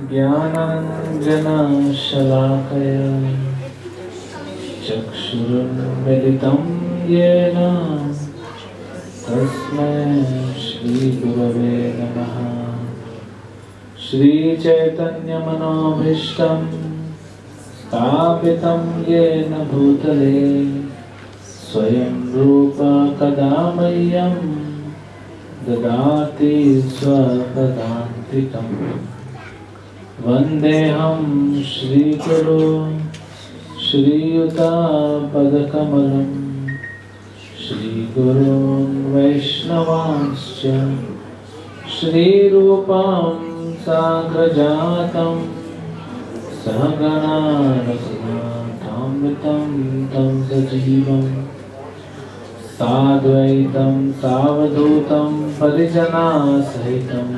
ज्ञानाञ्जनशलाकया चक्षुरुन्मिलितं येन तस्मै श्रीगुरवे नमः। श्रीचैतन्यमनोभीष्टं स्थापितं येन भूतले स्वयं रूप कदा मह्यं ददाति स्वपदान्तिकम्। वन्देऽहं श्रीगुरो श्रीयुतापदकमलं श्रीगुरून् वैष्णवांश्च श्रीरूपं साग्रजातं सहगणा रघुनाथामृतं तं सजीवम् साद्वैतं सावधूतं परिजनासहितं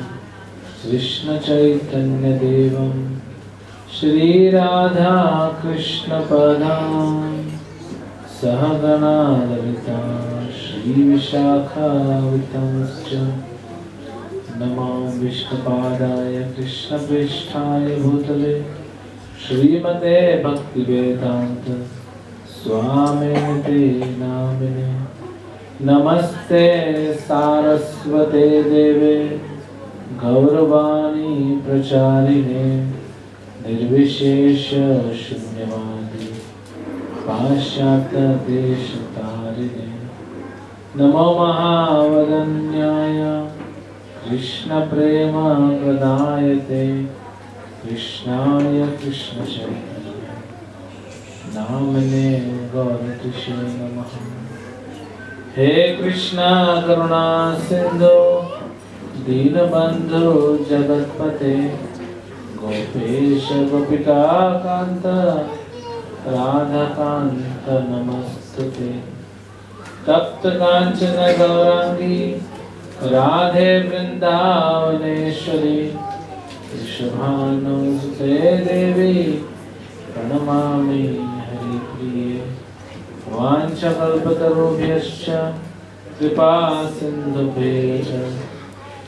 कृष्णचैतन्यदेवं श्रीराधा कृष्णपदां सहगणा ललिता श्रीविशाखावितांश्च। नमो विष्णुपादाय कृष्णप्रेष्ठाय भूतले श्रीमते भक्तिवेदान्त स्वामिने नामिने। नमस्ते सारस्वते देवे गौरवाणी प्रचारिणे निर्विशेष शून्यवादी पाश्चात्य देशतारिणे। नमो महावदन्याय कृष्ण प्रेम प्रदायते कृष्णाय कृष्ण चैतन्य नामिने गौरतिषे नमः। हे कृष्णा करुणा सिंधु दीनबंधु जगत्पते गोपेश गोपिका कांत राधाकांत नमस्तुते। तप्त कांचन गौरांगी राधे वृंदावनेश्वरी वृषभानुसुते देवी प्रणमामि हरिप्रिये। वाञ्छकल्पतरुभ्यश्च कृपा सिन्धुभ्यश्च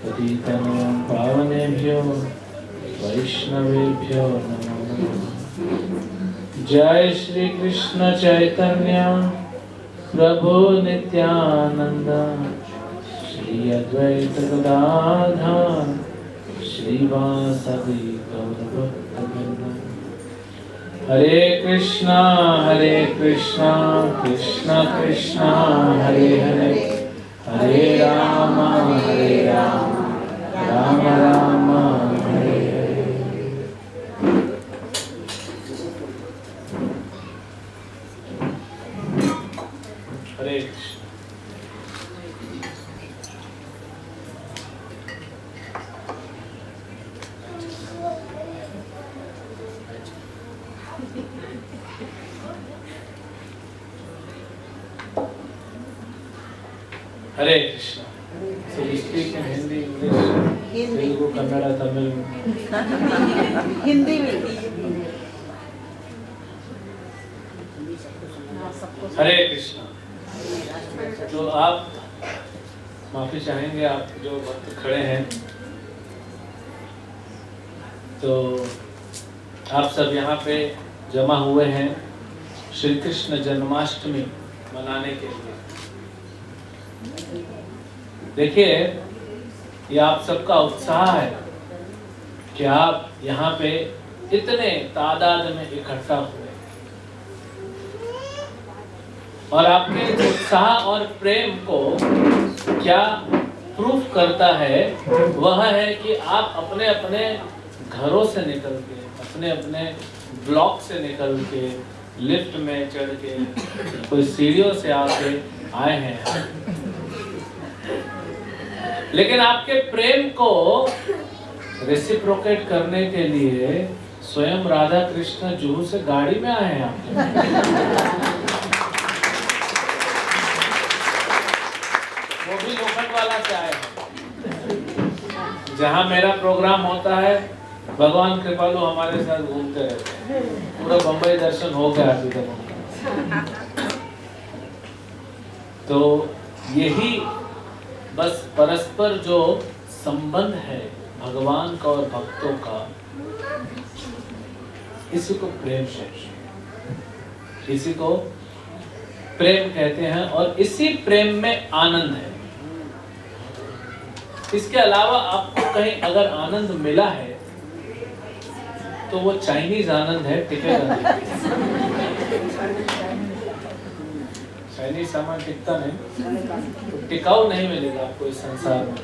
पतितानां पावनेभ्यो वैष्णवेभ्यो नमो नमः। जय श्री कृष्ण चैतन्य प्रभु नित्यानंद श्री अद्वैत गदाधर श्रीवासदि गौरभक्तवृंद। हरे कृष्णा कृष्णा कृष्णा हरे हरे हरे राम राम राम हरे हरे। हरे कृष्ण। हरे Krishna. So you speak in Hindi, English, Telugu, Kannada, Tamil. Hindi में। हरे कृष्णा। तो आप माफी चाहेंगे, आप जो भक्त खड़े हैं, तो आप सब यहाँ पे जमा हुए हैं श्री कृष्ण जन्माष्टमी मनाने के लिए। देखिए, ये आप सबका उत्साह है कि आप यहाँ पे इतने तादाद में इकट्ठा हुए और आपके उत्साह और प्रेम को क्या प्रूफ करता है, वह है कि आप अपने अपने घरों से निकल के, अपने अपने ब्लॉक से निकल के, लिफ्ट में चढ़ के, कोई सीढ़ियों से आके आए हैं। लेकिन आपके प्रेम को रेसिप्रोकेट करने के लिए स्वयं राधा कृष्ण जुहू से गाड़ी में आए हैं आप। वो भी लोखंडवाला से आए हैं। जहाँ मेरा प्रोग्राम होता है, भगवान कृपालु हमारे साथ घूमते रहते हैं। पूरा बंबई दर्शन हो गया अभी तक। तो यही बस परस्पर जो संबंध है भगवान का और भक्तों का, इसी को प्रेम कहते हैं, इसी को प्रेम कहते हैं, और इसी प्रेम में आनंद है। इसके अलावा आपको कहीं अगर आनंद मिला है तो वो चाइनीज आनंद है, टिकेगा नहीं। चाइनीज सामान टिकता नहीं, टिकाऊ नहीं मिलेगा आपको इस संसार में।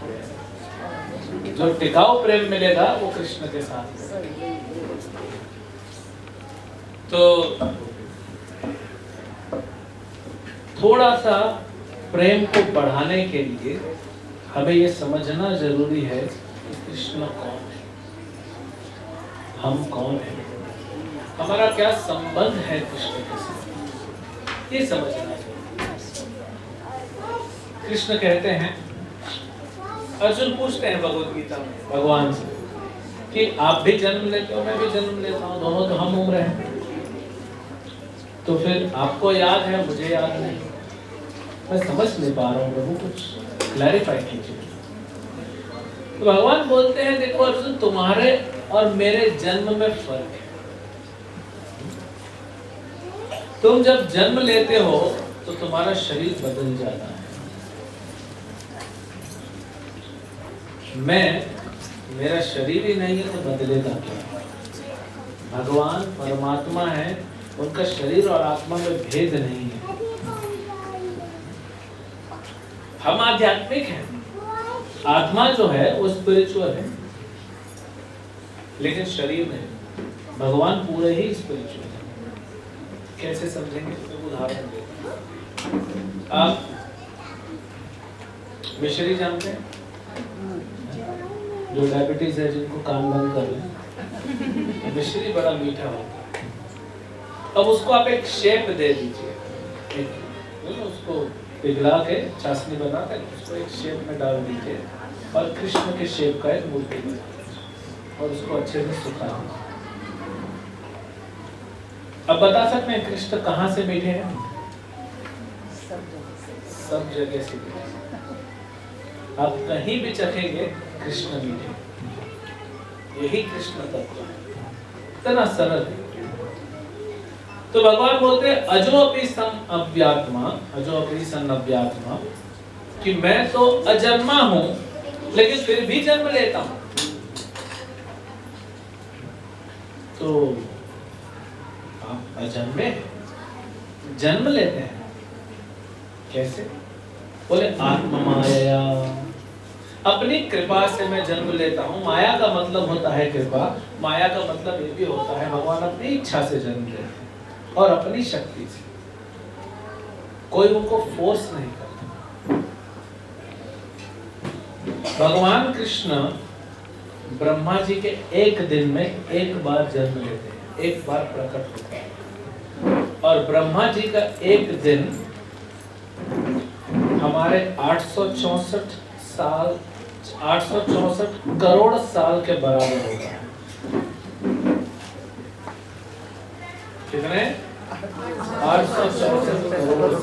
जो टिकाऊ प्रेम मिलेगा वो कृष्ण के साथ है। तो थोड़ा सा प्रेम को बढ़ाने के लिए हमें ये समझना जरूरी है कि कृष्ण कौन है, हम कौन हैं, हमारा क्या संबंध है कृष्ण के साथ, ये समझना चाहिए। कृष्ण कहते हैं, अर्जुन पूछते हैं भगवद गीता में भगवान से कि आप भी जन्म लेते हो, मैं भी जन्म लेता हूँ, दोनों तो हम उम्र हैं, तो फिर आपको याद है मुझे याद नहीं, मैं समझ नहीं पा रहा हूँ प्रभु, कुछ क्लैरिफाई कीजिए। तो भगवान बोलते हैं, देखो अर्जुन, तुम्हारे और मेरे जन्म में फर्क है। तुम जब जन्म लेते हो तो तुम्हारा शरीर बदल जाता है, मेरा शरीर ही नहीं है तो बदलेगा क्या? भगवान परमात्मा है, उनका शरीर और आत्मा में भेद नहीं है। हम आध्यात्मिक हैं, आत्मा जो है वो स्पिरिचुअल है, लेकिन शरीर नहीं। भगवान पूरे ही स्पिरिचुअल है। कैसे समझेंगे? तो उदाहरण देते। आप मिश्री जानते हैं? जो डायबिटीज है, जिनको कान बंद कर लें, मिश्री बड़ा मीठा होता है। अब उसको आप एक शेप दे दीजिए, उसको पिघला के चाशनी बना कर उसको एक शेप में डाल दीजिए और कृष्ण के शेप का एक मूर्ति बना दीजिए और उसको अच्छे से सुखा दीजिए। अब बता सकते हैं कृष्ण कहाँ से मीठे हैं? सब जगह से। आप कहीं भी चखेंगे कृष्ण मीठे, यही कृष्ण तत्व है, इतना सरल है। तो भगवान बोलते हैं अजोपि सन अव्यात्मा, अजोपि सन अव्यात्मा, कि मैं तो अजन्मा हूं लेकिन फिर भी जन्म लेता हूं। तो आप अजन्मे जन्म लेते हैं कैसे? बोले आत्म माया, अपनी कृपा से मैं जन्म लेता हूं। माया का मतलब होता है कृपा, माया का मतलब ये भी होता है भगवान अपनी इच्छा से जन्म लेते हैं और अपनी शक्ति से, कोई उनको फोर्स नहीं करता। भगवान कृष्ण ब्रह्मा जी के एक दिन में एक बार जन्म लेते हैं, एक बार प्रकट होते हैं, और ब्रह्मा जी का एक दिन हमारे 864 साल 864 करोड़ साल के बराबर होगा। कितने? 864 करोड़।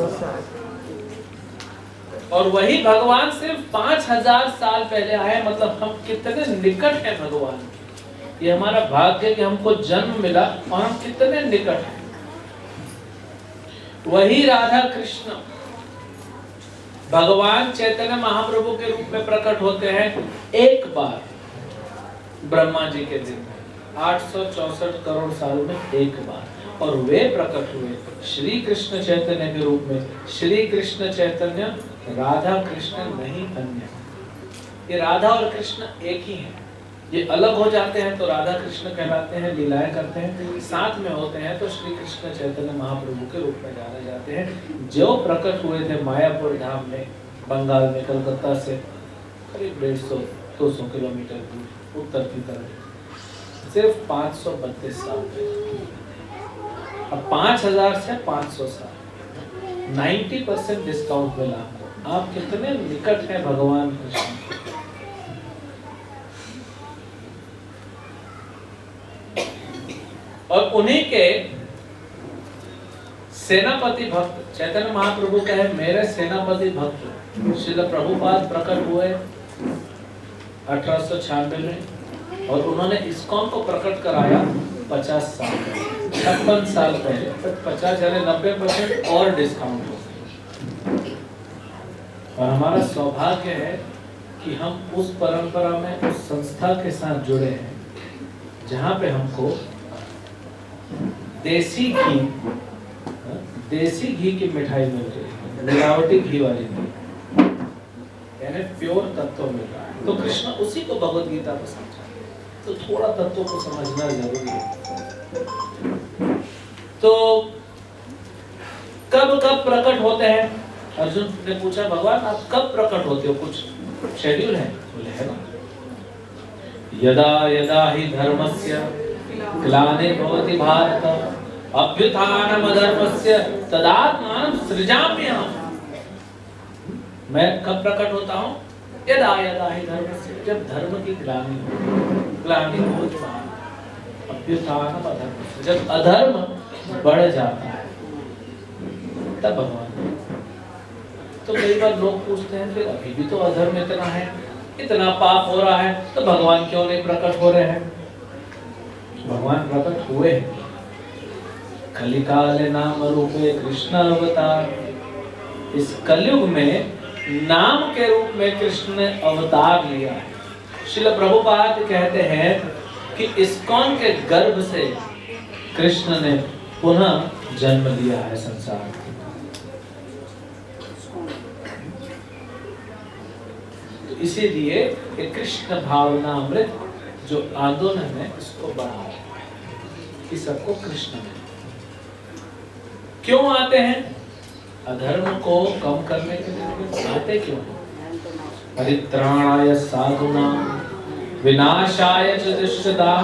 और वही भगवान सिर्फ 5000 साल पहले आए। मतलब हम कितने निकट हैं भगवान के। ये हमारा भाग्य कि हमको जन्म मिला और हम कितने निकट हैं। वही राधा कृष्ण भगवान चैतन्य महाप्रभु के रूप में प्रकट होते हैं एक बार ब्रह्मा जी के दिन में, 864 करोड़ साल में एक बार। और वे प्रकट हुए श्री कृष्ण चैतन्य के रूप में। श्री कृष्ण चैतन्य राधा कृष्ण नहीं अन्य। ये राधा और कृष्ण एक ही हैं। ये अलग हो जाते हैं तो राधा कृष्ण कहलाते हैं, लीलाएं करते हैं। साथ में होते हैं तो श्री कृष्ण चैतन्य महाप्रभु के रूप में जाने जाते हैं, जो प्रकट हुए थे मायापुर धाम में, बंगाल में, कलकत्ता से करीब 150-200 किलोमीटर दूर उत्तर की तरफ, सिर्फ 532 साल पहले। अब 5000 से 500 साल, 90% डिस्काउंट मिला आपको। आप कितने निकट हैं भगवान कृष्ण। और उन्हीं के सेनापति भक्त चैतन्य महाप्रभु कहे मेरे सेनापति भक्त श्रील प्रभुपाद प्रकट हुए 1896 में। और उन्होंने इस्कॉन को प्रकट कराया 50 साल पहले, 56 साल पहले। 50 यानी 90% और डिस्काउंट हो गया। और हमारा सौभाग्य है कि हम उस परंपरा में, उस संस्था के साथ जुड़े हैं जहाँ पे हमको देसी घी की मिठाई मिल रही है, मिलावटी घी वाली नहीं, यानी प्योर तत्व मिल रहा है। तो कृष्ण उसी को भगवत गीता में समझा, तो थोड़ा तत्व को समझना जरूरी है। तो कब कब प्रकट होते हैं? अर्जुन ने पूछा, भगवान आप कब प्रकट होते हो, कुछ शेड्यूल है? बोले है ना, यदा यदा ही धर्मस्य ग्लानिर्भवति भारत अभ्युत्थानम् अधर्मस्य तदात्मानं सृजाम्यहम्। मैं कब प्रकट होता हूँ? यदा यदा ही धर्मस्य, जब धर्म की ग्लानि हो, अभ्युत्थानम् अधर्मस्य, जब अधर्म बढ़ जाता है तब भगवान। तो कई बार लोग पूछते हैं, फिर अभी भी तो अधर्म इतना है, इतना पाप हो रहा है, तो भगवान क्यों नहीं प्रकट हो रहे हैं? भगवान प्रकट हुए हैं। कलिकाल नाम रूपे कृष्ण अवतार, इस कलयुग में नाम के रूप में कृष्ण ने अवतार लिया है। श्रील प्रभुपाद कहते हैं कि इस्कॉन के गर्भ से कृष्ण ने पुनः जन्म लिया है संसार में। तो इसीलिए कृष्ण भावना अमृत जो आंदोलन है इसको बढ़ाया कि सबको कृष्ण में। क्यों आते हैं? अधर्म को कम करने के लिए आते क्यों? परित्राणाय साधूनां विनाशाय च दुष्कृतां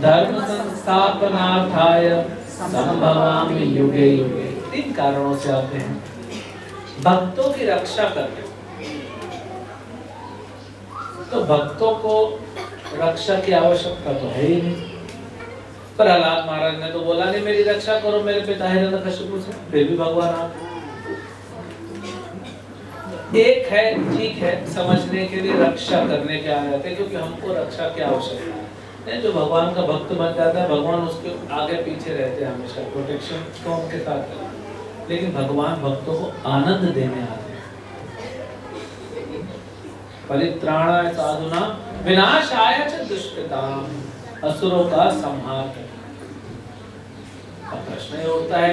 धर्म संस्थापनार्थाय संभवामि युगे युगे। 3 कारणों से आते हैं। भक्तों की रक्षा करने, तो भक्तों को रक्षा की आवश्यकता तो है ही नहीं। प्रहलाद महाराज ने तो बोला नहीं मेरी रक्षा करो मेरे पिता हिरण्यकशिपु से, फिर भी भगवान आप। एक है, ठीक है, समझने के लिए रक्षा करने के आ जाते, क्योंकि हमको रक्षा की आवश्यकता है। जो भगवान का भक्त बन जाता है, भगवान उसके आगे पीछे रहते हैं हमेशा, प्रोटेक्शन तो उनके साथ है। लेकिन भगवान भक्तों को आनंद देने आते हैं। परित्राणाय साधूनां विनाशाय च दुष्कृतां, असुरों का संहार। अब प्रश्न ये उठता है,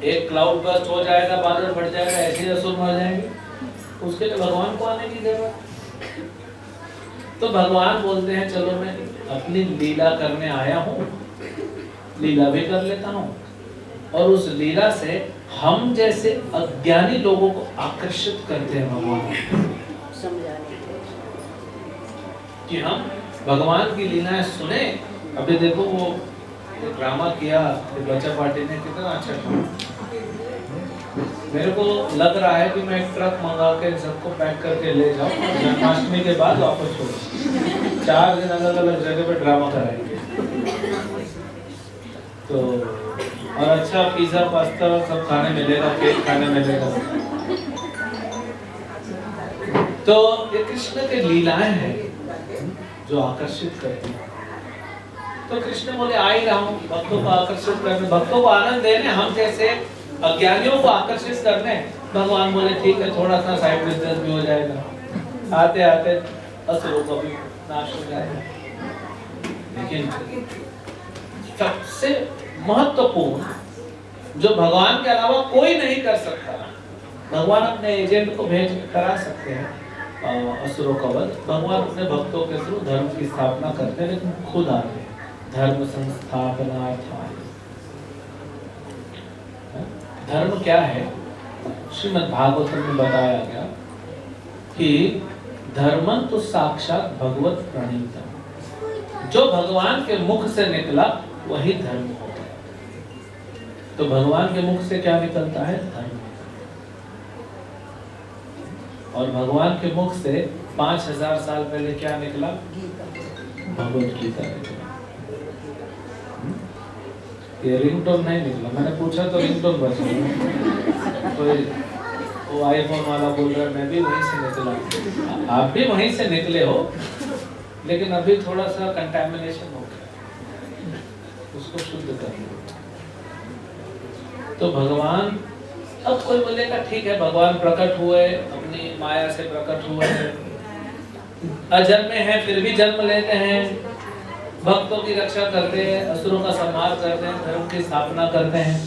एक क्लाउड बस्ट हो जाएगा, बादल फट जाएगा, ऐसे असुर मर जाएंगे, उसके लिए भगवान को आने की जरूरत? तो भगवान बोलते हैं चलो मैं अपनी लीला करने आया हूँ, लीला भी कर लेता हूँ, और उस लीला से हम जैसे अज्ञानी लोगों को आकर्षित करते हैं भगवान, कि हम भगवान की लीलाएं सुने। अभी देखो वो ड्रामा किया बच्चा पार्टी ने, कितना अच्छा था। मेरे को लग रहा है कि मैं एक ट्रक मंगा के सबको पैक करके ले जाऊँ, जन्माष्टमी के बाद वापस छोड़ूं। 4 दिन अलग अलग जगह पे ड्रामा कराएंगे। तो और अच्छा पिज्जा पास्ता सब खाने मिलेगा, केक खाने मिलेगा। तो ये कृष्ण के लीलाएं हैं जो आकर्षित करती हैं। तो कृष्ण बोले आ ही रहा हूँ भक्तों को आकर्षित करने, भक्तों को आनंद देने, हम जैसे अज्ञानियों को आकर्षित करने। भगवान बोले ठीक है, थोड़ा सा साइड बिजनेस भी हो जाएगा, आते आते असुरों का भी नाश हो जाएगा। लेकिन सबसे महत्वपूर्ण जो भगवान के अलावा कोई नहीं कर सकता, भगवान अपने एजेंट को भेज करा सकते हैं असुरों का वध। भगवान अपने भक्तों के थ्रू धर्म की स्थापना करते हैं, लेकिन खुद आते हैं धर्म संस्थापनार्थाय। धर्म क्या है? श्रीमद् भागवत में बताया गया कि धर्मं तो साक्षात भगवत प्रणीतम, जो भगवान के मुख से निकला वही धर्म होता है। तो भगवान के मुख से क्या निकलता है? धर्म। और भगवान के मुख से 5000 साल पहले क्या निकला? भगवत गीता निकला। ये रिंगटोन नहीं निकला, मैंने पूछा तो रिंगटोन बच गया। तो वो आईफोन वाला बोल रहा है मैं भी वहीं से निकला, आप भी वहीं से निकले हो। लेकिन अभी थोड़ा सा कंटैमिनेशन हो गया, उसको शुद्ध करना। तो भगवान, अब कोई बोलेगा ठीक है भगवान प्रकट हुए, अपनी माया से प्रकट हुए, अजन्मे हैं फिर भी जन्म लेते हैं, भक्तों की रक्षा करते हैं, असुरों का संहार करते हैं, धर्म की स्थापना करते हैं,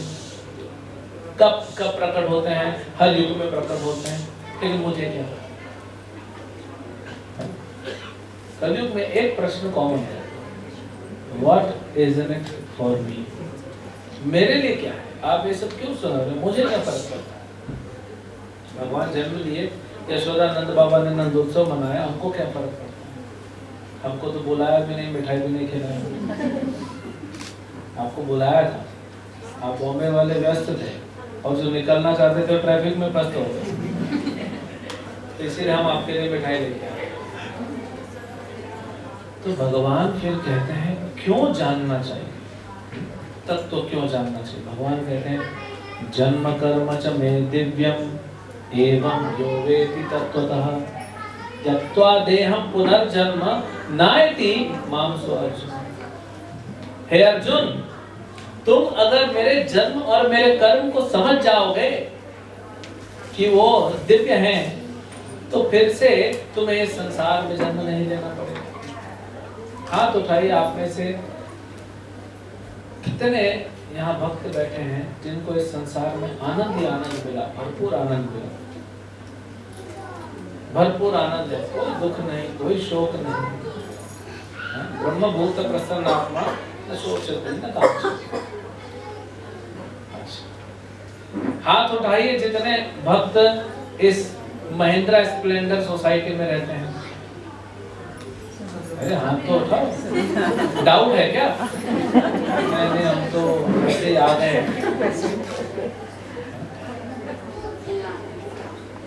कब कब प्रकट होते हैं, हर युग में प्रकट होते हैं, लेकिन मुझे क्या? कलयुग में एक प्रश्न कॉमन है, what is in it for me? मेरे लिए क्या है? आप ये सब क्यों सुना रहे हो? मुझे क्या फर्क पड़ता है? भगवान जन्म लिए, यशोदा नंद बाबा ने नंदोत्सव मनाया, हमको क्या फर्क पड़ता है? हमको तो बुलाया भी नहीं, मिठाई भी नहीं खिलाया। आपको बुलाया था, आप बॉम्बे वाले व्यस्त थे और जो निकलना चाहते थे ट्रैफिक में फंस हो गए, तो इसीलिए हम आपके लिए मिठाई लेके आए। तो भगवान फिर कहते हैं क्यों जानना चाहिए, तत्व तो क्यों जानना चाहिए? भगवान कहते हैं जन्म कर्म च मे दिव्यम एवं यो वेति तत्वतः त्यक्त्वा देहं पुनर्जन्म नायति माम सो अर्जुन। हे अर्जुन, तुम अगर मेरे जन्म और मेरे कर्म को समझ जाओगे कि वो दिव्य हैं, तो फिर से तुम्हें इस संसार में जन्म नहीं लेना पड़ेगा। हाथ उठाइए आप में से कितने यहाँ भक्त बैठे हैं जिनको इस संसार में आनंद ही आनंद मिला, भरपूर आनंद मिला, भरपूर आनंद है, कोई दुख नहीं, कोई शोक नहीं। ब्रह्म भूत प्रसन्न आत्मा न शोचते न कांचते। हाथ उठाइए जितने भक्त इस महिंद्रा स्प्लेंडर सोसाइटी में रहते हैं। अरे हाथ तो उठाओ, डाउट है क्या? नहीं, हम तो ऐसे आ गए।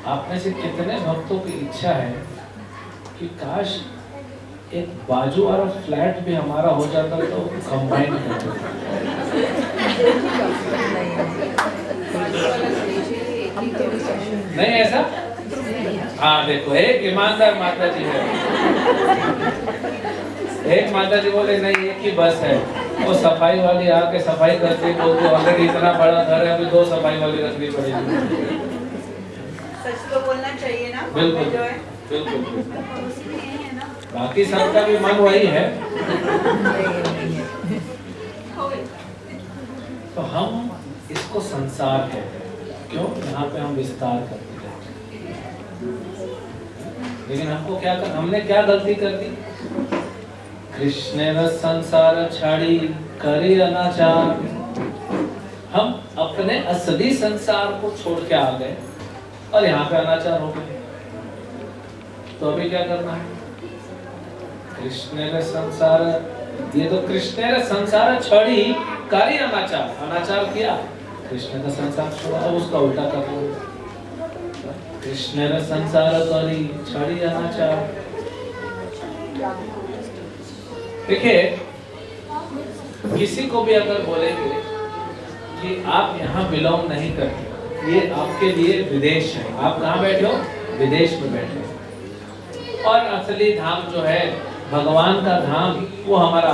आप में से कितने भक्तों की इच्छा है कि काश एक बाजू वाला फ्लैट भी हमारा हो जाता तो कंबाइन कर देते। नहीं ऐसा? हाँ देखो, एक ईमानदार माता जी है, एक माता जी बोले नहीं एक ही बस है, वो सफाई वाली आके सफाई करती बोलती ऑलरेडी इतना बड़ा घर है, अभी 2 सफाई वाली रखनी पड़ेगी। सच तो बोलना चाहिए ना। बिल्कुल बिल्कुल, बाकी सबका भी मन वही है। तो हम इसको संसार कहते हैं, क्यों? यहाँ पे हम विस्तार करते हैं। लेकिन हमको क्या कर, हमने क्या गलती कर दी? कृष्ण न संसार छाड़ी करे अनाचार। हम अपने असली संसार को छोड़ के आ गए और यहाँ पे अनाचार हो गए। तो अभी क्या करना है? कृष्ण न संसार, ये तो कृष्ण न संसार छड़ी करे अनाचार, अनाचार किया, कृष्ण का संसार छोड़ा, अब उसका उल्टा कर लो। कृष्ण न संसार करी छड़ी अनाचार। देखिए, किसी को भी अगर बोलेंगे कि आप यहाँ बिलोंग नहीं करते, ये आपके लिए विदेश है, आप कहाँ बैठे हो? विदेश में बैठे हो। और असली धाम जो है भगवान का धाम, वो हमारा